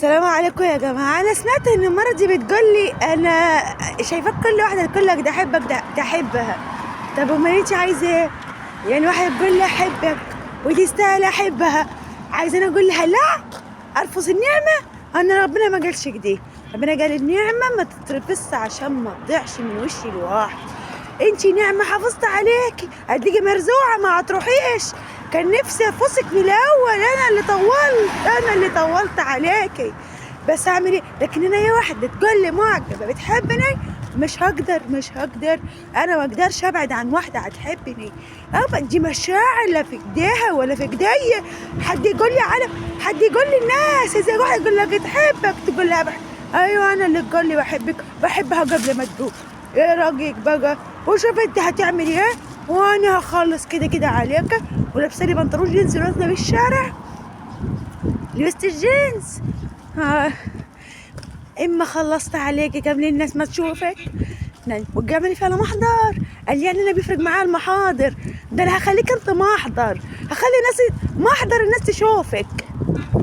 السلام عليكم يا جماعة. أنا سمعت إن المرة دي بتقول لي أنا شايفاك كل واحدة تقول لك ده أحبك ده أحبها. طب أمال أنت عايزة إيه؟ يعني واحدة تقول لي أحبك وتستاهل أحبها، عايزة أنا أقول لها لا أرفض النعمة؟ أنا ربنا ما قالش كده، ربنا قال النعمة ما تترفضش عشان ما تضيعش من وش الواحد. انتي نعمة حافظت عليكي، هتيجي مرزوعة ما هتروحيش. كان نفسي افوسك من الاول، انا اللي طولت عليكي، بس اعمل ايه؟ لكن انا يا واحدة تقول لي معجبة بتحبني، مش هقدر. انا ما اقدرش ابعد عن واحدة هتحبني. دي مشاعر لا في ايديها ولا في ايديا. حد يقول لي حد يقول لي الناس اذا واحد يقول لك تحبك تقول لها ايوه انا اللي تقول لي بحبها قبل ما تروح. ايه رايك بقى؟ وشوف انت هتعملي ايه، وانا هخلص كده عليك. ولابسه لي بنطلون جينز ونازله بالشارع، لبست الجينز. اما خلصت عليكي قبل الناس ما تشوفك وتعملي فيها محضر. قال يعني انا بيفرق معايا المحاضر؟ ده انا هخليك انت محضر، هخلي الناس محضر الناس تشوفك.